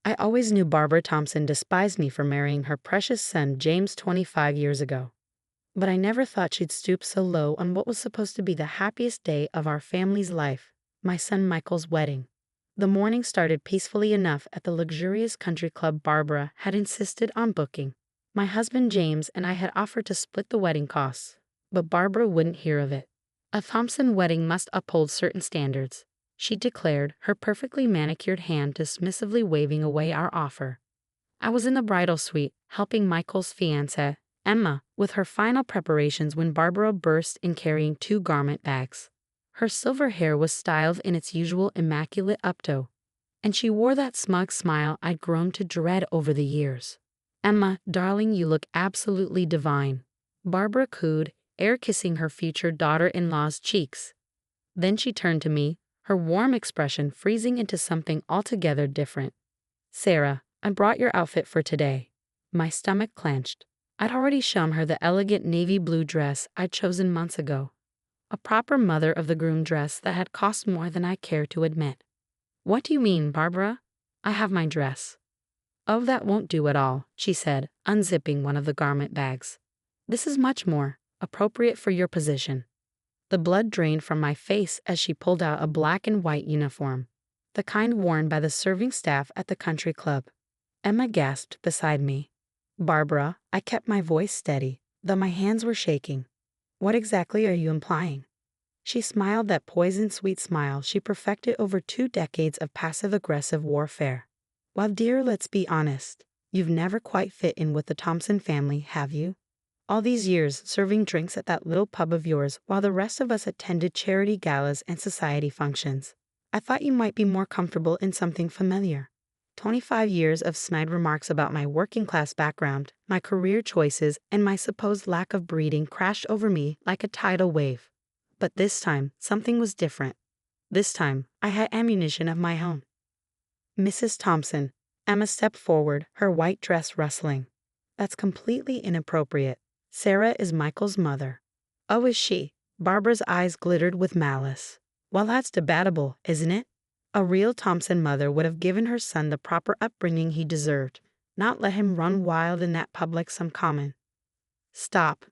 I always knew Barbara Thompson despised me for marrying her precious son James 25 years ago. But I never thought she'd stoop so low on what was supposed to be the happiest day of our family's life, my son Michael's wedding. The morning started peacefully enough at the luxurious country club Barbara had insisted on booking. My husband James and I had offered to split the wedding costs, but Barbara wouldn't hear of it. A Thompson wedding must uphold certain standards, she declared, her perfectly manicured hand dismissively waving away our offer. I was in the bridal suite, helping Michael's fiancée, Emma, with her final preparations when Barbara burst in carrying 2 garment bags. Her silver hair was styled in its usual immaculate updo, and she wore that smug smile I'd grown to dread over the years. "Emma, darling, you look absolutely divine," Barbara cooed, air-kissing her future daughter-in-law's cheeks. Then she turned to me, her warm expression freezing into something altogether different. "Sarah, I brought your outfit for today." My stomach clenched. I'd already shown her the elegant navy blue dress I'd chosen months ago, a proper mother of the groom dress that had cost more than I cared to admit. "What do you mean, Barbara? I have my dress." "Oh, that won't do at all," she said, unzipping one of the garment bags. "This is much more appropriate for your position." The blood drained from my face as she pulled out a black and white uniform, the kind worn by the serving staff at the country club. Emma gasped beside me. "Barbara," I kept my voice steady, though my hands were shaking. "What exactly are you implying?" She smiled that poison-sweet smile she perfected over 2 decades of passive-aggressive warfare. "Well, dear, let's be honest. You've never quite fit in with the Thompson family, have you? All these years serving drinks at that little pub of yours while the rest of us attended charity galas and society functions. I thought you might be more comfortable in something familiar. 25 years of snide remarks about my working-class background, my career choices, and my supposed lack of breeding crashed over me like a tidal wave. But this time, something was different. This time, I had ammunition of my own." "Mrs. Thompson," Emma stepped forward, her white dress rustling. "That's completely inappropriate. Sarah is Michael's mother." "Oh, is she?" Barbara's eyes glittered with malice. "Well, that's debatable, isn't it? A real Thompson mother would have given her son the proper upbringing he deserved, not let him run wild in that pub like some common." "Stop."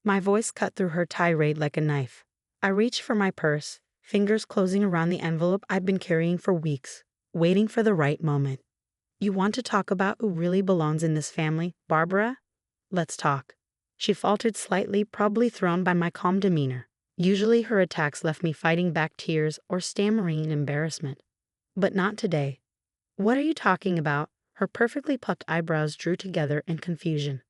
My voice cut through her tirade like a knife. I reached for my purse, fingers closing around the envelope I'd been carrying for weeks, waiting for the right moment. "You want to talk about who really belongs in this family, Barbara? Let's talk." She faltered slightly, probably thrown by my calm demeanor. Usually her attacks left me fighting back tears or stammering in embarrassment. But not today. "What are you talking about?" Her perfectly plucked eyebrows drew together in confusion.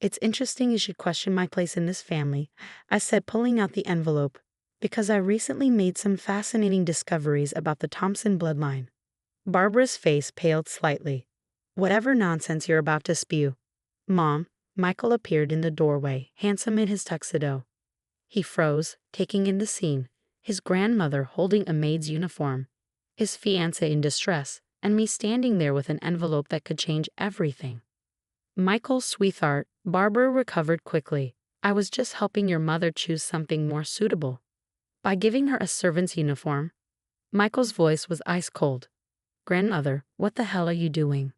"It's interesting you should question my place in this family," I said, pulling out the envelope, "because I recently made some fascinating discoveries about the Thompson bloodline." Barbara's face paled slightly. "Whatever nonsense you're about to spew." "Mom." Michael appeared in the doorway, handsome in his tuxedo. He froze, taking in the scene, his grandmother holding a maid's uniform, his fiancé in distress, and me standing there with an envelope that could change everything. "Michael's sweetheart," Barbara recovered quickly. "I was just helping your mother choose something more suitable by giving her a servant's uniform." Michael's voice was ice cold. "Grandmother, what the hell are you doing?"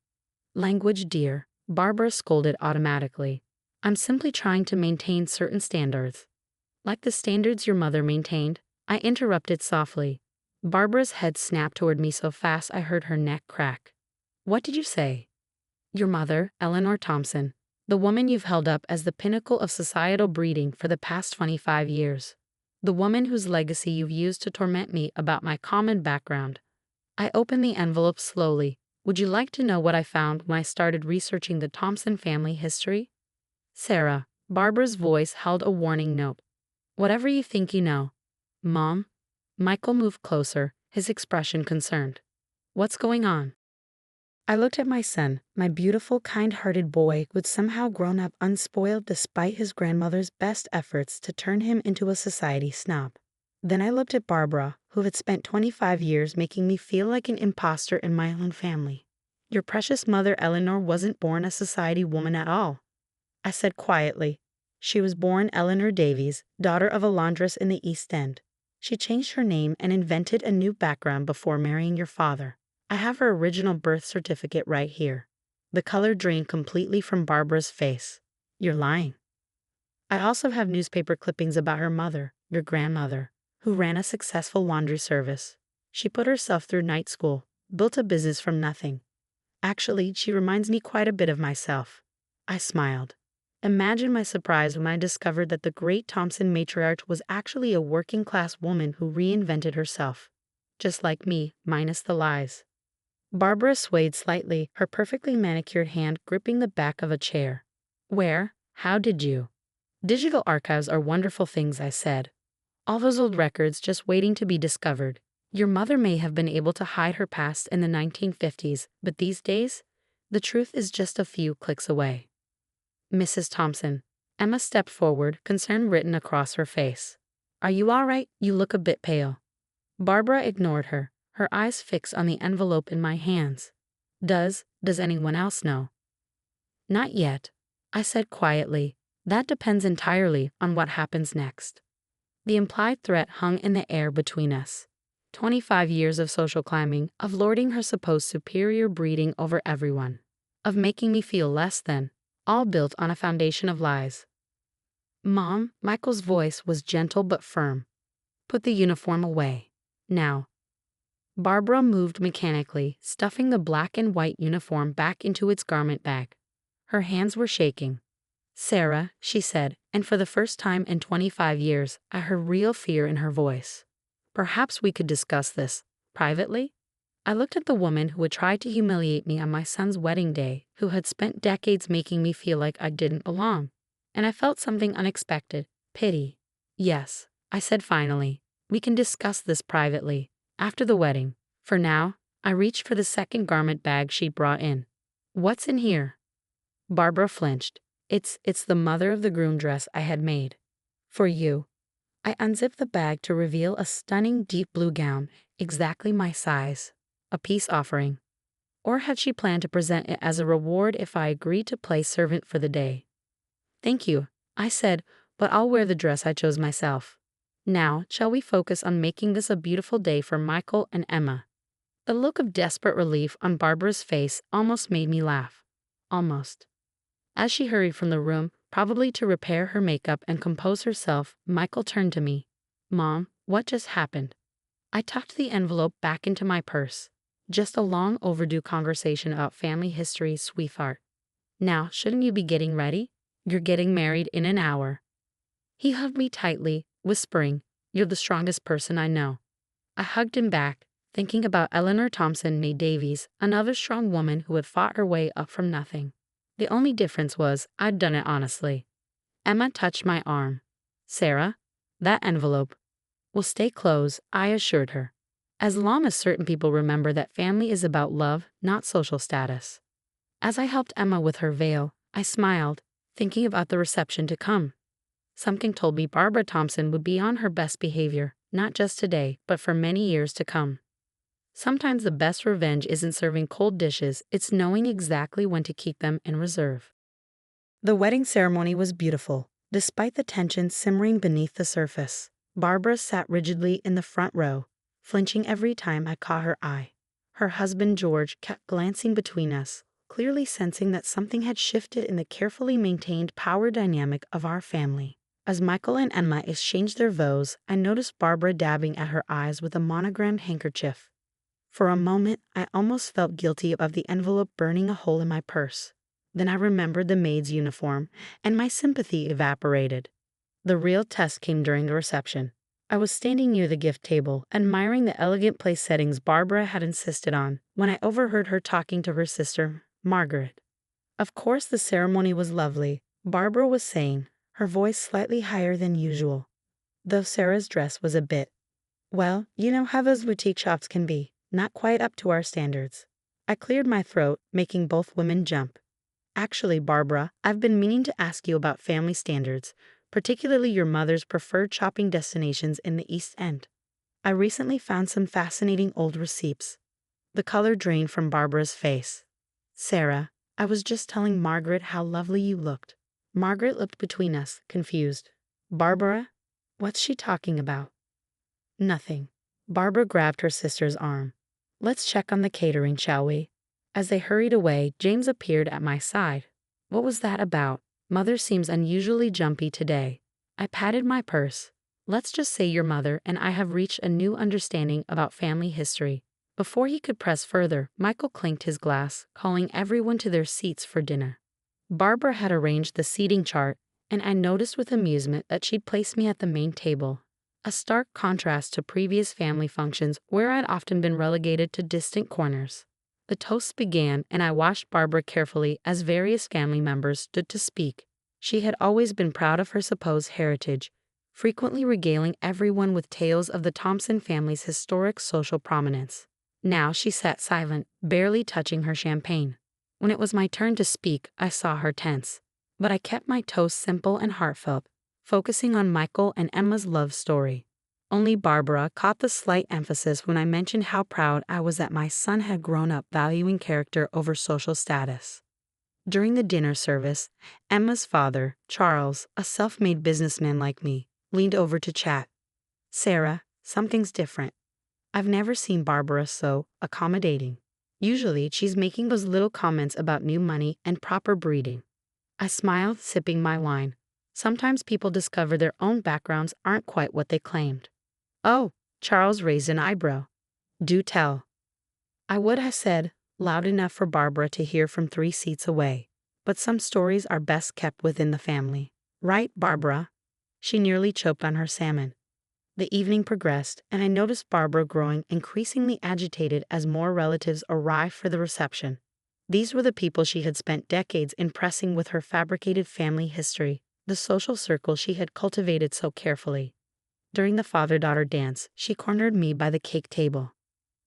"Language, dear," Barbara scolded automatically. "I'm simply trying to maintain certain standards." "Like the standards your mother maintained?" I interrupted softly. Barbara's head snapped toward me so fast I heard her neck crack. "What did you say?" "Your mother, Eleanor Thompson, the woman you've held up as the pinnacle of societal breeding for the past 25 years. The woman whose legacy you've used to torment me about my common background." I opened the envelope slowly. "Would you like to know what I found when I started researching the Thompson family history?" "Sarah," Barbara's voice held a warning note. "Whatever you think you know." "Mom?" Michael moved closer, his expression concerned. "What's going on?" I looked at my son, my beautiful, kind-hearted boy who'd somehow grown up unspoiled despite his grandmother's best efforts to turn him into a society snob. Then I looked at Barbara, who had spent 25 years making me feel like an imposter in my own family. "Your precious mother Eleanor wasn't born a society woman at all," I said quietly. "She was born Eleanor Davies, daughter of a laundress in the East End. She changed her name and invented a new background before marrying your father." I have her original birth certificate right here. The color drained completely from Barbara's face. You're lying. I also have newspaper clippings about her mother, your grandmother, who ran a successful laundry service. She put herself through night school, built a business from nothing. Actually, she reminds me quite a bit of myself. I smiled. Imagine my surprise when I discovered that the great Thompson matriarch was actually a working-class woman who reinvented herself. Just like me, minus the lies. Barbara swayed slightly, her perfectly manicured hand gripping the back of a chair. Where? How did you? Digital archives are wonderful things, I said. All those old records just waiting to be discovered. Your mother may have been able to hide her past in the 1950s, but these days, the truth is just a few clicks away. Mrs. Thompson. Emma stepped forward, concern written across her face. Are you all right? You look a bit pale. Barbara ignored her, her eyes fixed on the envelope in my hands. Does anyone else know? Not yet, I said quietly. That depends entirely on what happens next. The implied threat hung in the air between us. 25 years of social climbing, of lording her supposed superior breeding over everyone, of making me feel less than, all built on a foundation of lies. Mom, Michael's voice was gentle but firm. Put the uniform away. Now. Barbara moved mechanically, stuffing the black and white uniform back into its garment bag. Her hands were shaking. Sarah, she said, and for the first time in 25 years, I heard real fear in her voice. Perhaps we could discuss this, privately? I looked at the woman who had tried to humiliate me on my son's wedding day, who had spent decades making me feel like I didn't belong. And I felt something unexpected, pity. Yes, I said finally, we can discuss this privately, after the wedding. For now, I reached for the second garment bag she brought in. What's in here? Barbara flinched. It's the mother of the groom dress I had made. For you. I unzipped the bag to reveal a stunning deep blue gown, exactly my size. A peace offering. Or had she planned to present it as a reward if I agreed to play servant for the day? Thank you, I said, but I'll wear the dress I chose myself. Now, shall we focus on making this a beautiful day for Michael and Emma? The look of desperate relief on Barbara's face almost made me laugh. Almost. As she hurried from the room, probably to repair her makeup and compose herself, Michael turned to me. Mom, what just happened? I tucked the envelope back into my purse. Just a long overdue conversation about family history, sweetheart. Now, shouldn't you be getting ready? You're getting married in an hour. He hugged me tightly, whispering, You're the strongest person I know. I hugged him back, thinking about Eleanor Thompson Maid Davies, another strong woman who had fought her way up from nothing. The only difference was I'd done it honestly. Emma touched my arm. Sarah, that envelope will stay closed, I assured her. As long as certain people remember that family is about love, not social status. As I helped Emma with her veil, I smiled, thinking about the reception to come. Something told me Barbara Thompson would be on her best behavior, not just today, but for many years to come. Sometimes the best revenge isn't serving cold dishes, it's knowing exactly when to keep them in reserve. The wedding ceremony was beautiful, despite the tension simmering beneath the surface. Barbara sat rigidly in the front row, flinching every time I caught her eye. Her husband George kept glancing between us, clearly sensing that something had shifted in the carefully maintained power dynamic of our family. As Michael and Emma exchanged their vows, I noticed Barbara dabbing at her eyes with a monogrammed handkerchief. For a moment, I almost felt guilty of the envelope burning a hole in my purse. Then I remembered the maid's uniform, and my sympathy evaporated. The real test came during the reception. I was standing near the gift table, admiring the elegant place settings Barbara had insisted on, when I overheard her talking to her sister, Margaret. Of course the ceremony was lovely, Barbara was saying, her voice slightly higher than usual. Though Sarah's dress was a bit, well, you know how those boutique shops can be. Not quite up to our standards. I cleared my throat, making both women jump. Actually, Barbara, I've been meaning to ask you about family standards, particularly your mother's preferred shopping destinations in the East End. I recently found some fascinating old receipts. The color drained from Barbara's face. Sarah, I was just telling Margaret how lovely you looked. Margaret looked between us, confused. Barbara? What's she talking about? Nothing. Barbara grabbed her sister's arm. Let's check on the catering, shall we? As they hurried away, James appeared at my side. What was that about? Mother seems unusually jumpy today. I patted my purse. Let's just say your mother and I have reached a new understanding about family history. Before he could press further, Michael clinked his glass, calling everyone to their seats for dinner. Barbara had arranged the seating chart, and I noticed with amusement that she'd placed me at the main table. A stark contrast to previous family functions where I'd often been relegated to distant corners. The toasts began, and I watched Barbara carefully as various family members stood to speak. She had always been proud of her supposed heritage, frequently regaling everyone with tales of the Thompson family's historic social prominence. Now she sat silent, barely touching her champagne. When it was my turn to speak, I saw her tense. But I kept my toast simple and heartfelt, focusing on Michael and Emma's love story. Only Barbara caught the slight emphasis when I mentioned how proud I was that my son had grown up valuing character over social status. During the dinner service, Emma's father, Charles, a self-made businessman like me, leaned over to chat. "Sarah, something's different. I've never seen Barbara so accommodating. Usually, she's making those little comments about new money and proper breeding." I smiled, sipping my wine. Sometimes people discover their own backgrounds aren't quite what they claimed. "Oh," Charles raised an eyebrow. "Do tell." I would have said, loud enough for Barbara to hear from 3 seats away. But some stories are best kept within the family. Right, Barbara? She nearly choked on her salmon. The evening progressed, and I noticed Barbara growing increasingly agitated as more relatives arrived for the reception. These were the people she had spent decades impressing with her fabricated family history, the social circle she had cultivated so carefully. During the father-daughter dance, she cornered me by the cake table.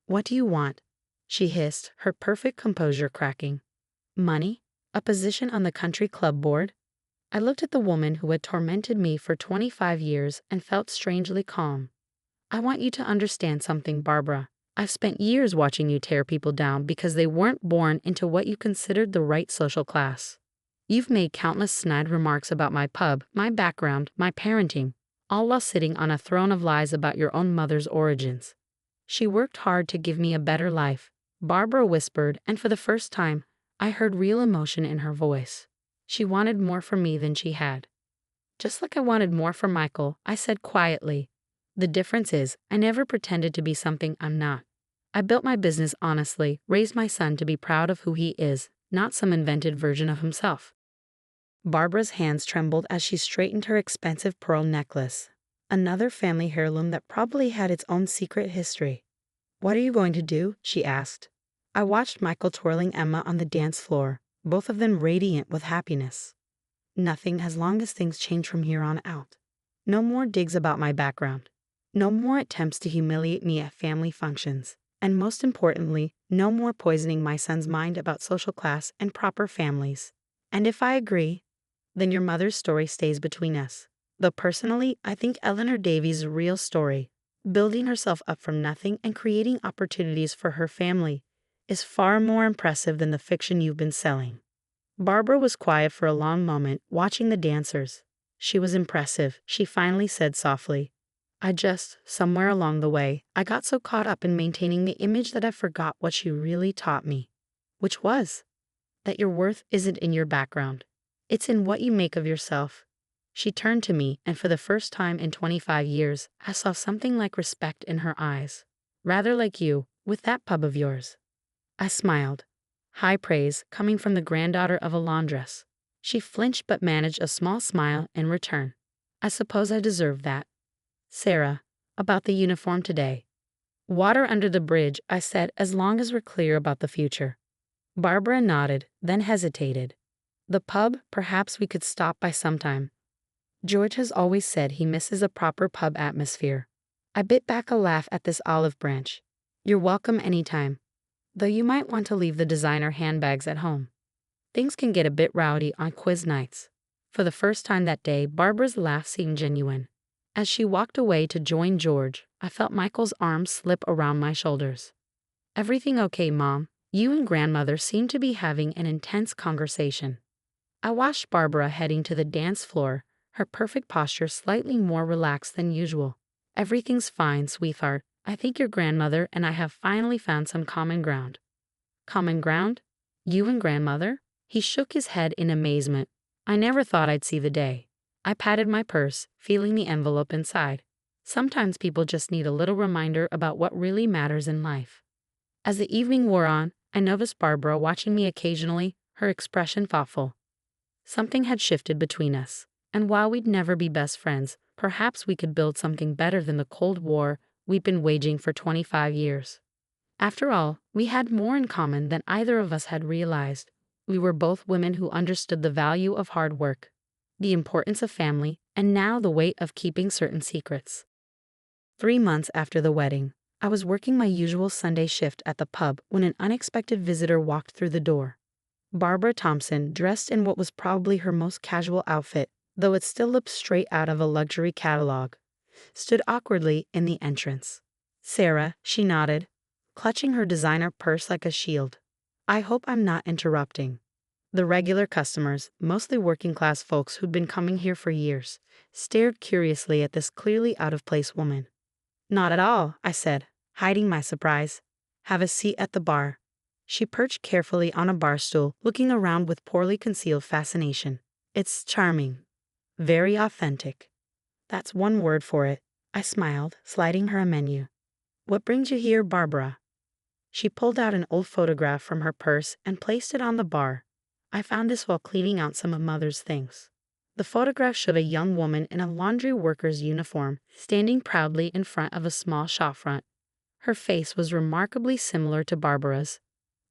"What do you want?" she hissed, her perfect composure cracking. "Money? A position on the country club board?" I looked at the woman who had tormented me for 25 years and felt strangely calm. "I want you to understand something, Barbara. I've spent years watching you tear people down because they weren't born into what you considered the right social class. You've made countless snide remarks about my pub, my background, my parenting, all while sitting on a throne of lies about your own mother's origins. She worked hard to give me a better life," Barbara whispered, and for the first time, I heard real emotion in her voice. She wanted more from me than she had. "Just like I wanted more from Michael," I said quietly. "The difference is, I never pretended to be something I'm not. I built my business honestly, raised my son to be proud of who he is, not some invented version of himself." Barbara's hands trembled as she straightened her expensive pearl necklace, another family heirloom that probably had its own secret history. "What are you going to do?" she asked. I watched Michael twirling Emma on the dance floor, both of them radiant with happiness. "Nothing as long as things change from here on out. No more digs about my background. No more attempts to humiliate me at family functions. And most importantly, no more poisoning my son's mind about social class and proper families. And if I agree, then your mother's story stays between us. Though personally, I think Eleanor Davies' real story, building herself up from nothing and creating opportunities for her family, is far more impressive than the fiction you've been selling." Barbara was quiet for a long moment, watching the dancers. "She was impressive," she finally said softly. Somewhere along the way, I got so caught up in maintaining the image that I forgot what she really taught me. Which was that your worth isn't in your background. It's in what you make of yourself." She turned to me, and for the first time in 25 years, I saw something like respect in her eyes. "Rather like you, with that pub of yours." I smiled. High praise, coming from the granddaughter of a laundress. She flinched but managed a small smile in return. "I suppose I deserve that." "Sarah, about the uniform today." "Water under the bridge," I said, "as long as we're clear about the future." Barbara nodded, then hesitated. "The pub, perhaps we could stop by sometime. George has always said he misses a proper pub atmosphere." I bit back a laugh at this olive branch. "You're welcome anytime. Though you might want to leave the designer handbags at home. Things can get a bit rowdy on quiz nights." For the first time that day, Barbara's laugh seemed genuine. As she walked away to join George, I felt Michael's arm slip around my shoulders. "Everything okay, Mom? You and Grandmother seem to be having an intense conversation." I watched Barbara heading to the dance floor, her perfect posture slightly more relaxed than usual. "Everything's fine, sweetheart. I think your grandmother and I have finally found some common ground. Common ground? You and grandmother? He shook his head in amazement. I never thought I'd see the day. I patted my purse, feeling the envelope inside. Sometimes people just need a little reminder about what really matters in life. As the evening wore on, I noticed Barbara watching me occasionally, her expression thoughtful. Something had shifted between us, and while we'd never be best friends, perhaps we could build something better than the Cold War we'd been waging for 25 years. After all, we had more in common than either of us had realized. We were both women who understood the value of hard work, the importance of family, and now the weight of keeping certain secrets. 3 months after the wedding, I was working my usual Sunday shift at the pub when an unexpected visitor walked through the door. Barbara Thompson, dressed in what was probably her most casual outfit, though it still looked straight out of a luxury catalog, stood awkwardly in the entrance. "Sarah," she nodded, clutching her designer purse like a shield. "I hope I'm not interrupting." The regular customers, mostly working-class folks who'd been coming here for years, stared curiously at this clearly out-of-place woman. "Not at all," I said, hiding my surprise. "Have a seat at the bar." She perched carefully on a bar stool, looking around with poorly concealed fascination. "It's charming. Very authentic." "That's one word for it," I smiled, sliding her a menu. "What brings you here, Barbara?" She pulled out an old photograph from her purse and placed it on the bar. I found this while cleaning out some of Mother's things. The photograph showed a young woman in a laundry worker's uniform, standing proudly in front of a small shopfront. Her face was remarkably similar to Barbara's,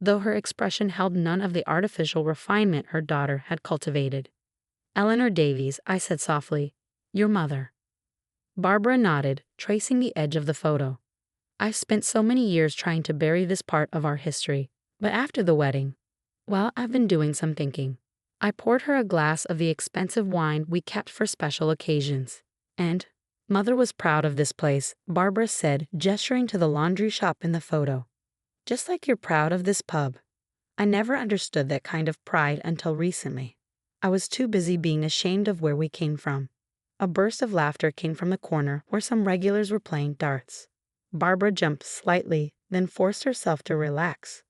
though her expression held none of the artificial refinement her daughter had cultivated. "Eleanor Davies," I said softly. "Your mother." Barbara nodded, tracing the edge of the photo. "I've spent so many years trying to bury this part of our history, but after the wedding, well, I've been doing some thinking." I poured her a glass of the expensive wine we kept for special occasions. "And Mother was proud of this place," Barbara said, gesturing to the laundry shop in the photo. "Just like you're proud of this pub." I never understood that kind of pride until recently. I was too busy being ashamed of where we came from. A burst of laughter came from the corner where some regulars were playing darts. Barbara jumped slightly, then forced herself to relax.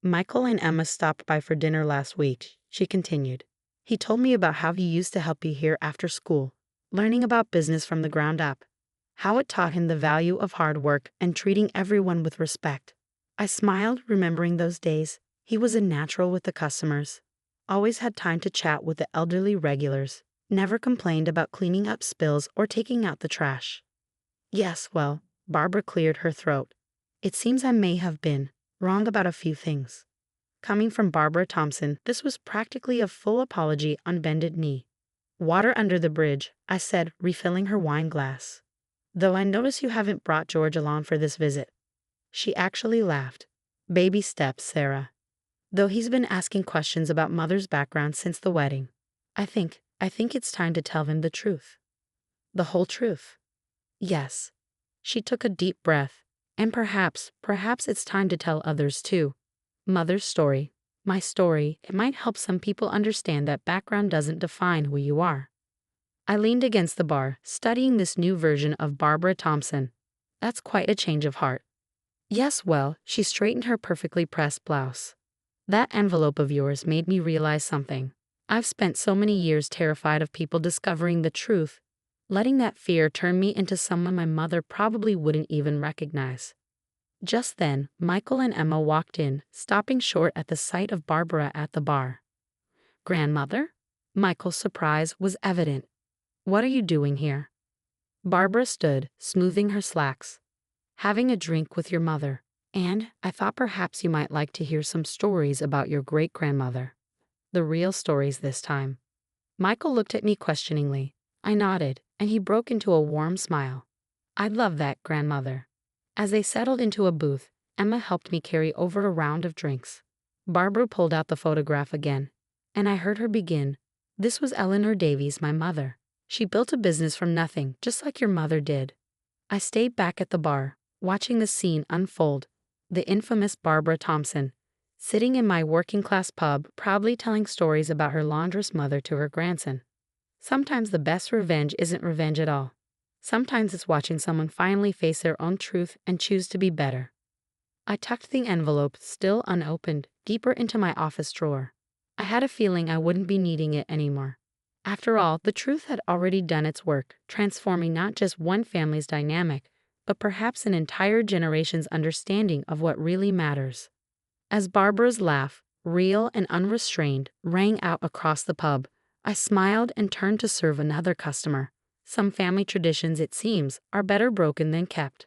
"Michael and Emma stopped by for dinner last week," she continued. "He told me about how he used to help you here after school, learning about business from the ground up, how it taught him the value of hard work and treating everyone with respect." I smiled, remembering those days. He was a natural with the customers, always had time to chat with the elderly regulars, never complained about cleaning up spills or taking out the trash. "Yes, well," Barbara cleared her throat. "It seems I may have been wrong about a few things." Coming from Barbara Thompson, this was practically a full apology on bended knee. "Water under the bridge," I said, refilling her wine glass. "Though I notice you haven't brought George along for this visit." She actually laughed. "Baby steps, Sarah. Though he's been asking questions about Mother's background since the wedding. I think it's time to tell him the truth." "The whole truth?" "Yes." She took a deep breath. "And perhaps it's time to tell others too. Mother's story, my story, it might help some people understand that background doesn't define who you are." I leaned against the bar, studying this new version of Barbara Thompson. "That's quite a change of heart." "Yes, well," she straightened her perfectly pressed blouse. "That envelope of yours made me realize something. I've spent so many years terrified of people discovering the truth, letting that fear turn me into someone my mother probably wouldn't even recognize." Just then, Michael and Emma walked in, stopping short at the sight of Barbara at the bar. "Grandmother?" Michael's surprise was evident. "What are you doing here?" Barbara stood, smoothing her slacks. "Having a drink with your mother. And I thought perhaps you might like to hear some stories about your great-grandmother. The real stories this time." Michael looked at me questioningly. I nodded, and he broke into a warm smile. "I'd love that, grandmother." As they settled into a booth, Emma helped me carry over a round of drinks. Barbara pulled out the photograph again, and I heard her begin. "This was Eleanor Davies, my mother. She built a business from nothing, just like your mother did." I stayed back at the bar, watching the scene unfold. The infamous Barbara Thompson, sitting in my working-class pub, proudly telling stories about her laundress mother to her grandson. Sometimes the best revenge isn't revenge at all. Sometimes it's watching someone finally face their own truth and choose to be better. I tucked the envelope, still unopened, deeper into my office drawer. I had a feeling I wouldn't be needing it anymore. After all, the truth had already done its work, transforming not just one family's dynamic, but perhaps an entire generation's understanding of what really matters. As Barbara's laugh, real and unrestrained, rang out across the pub, I smiled and turned to serve another customer. Some family traditions, it seems, are better broken than kept.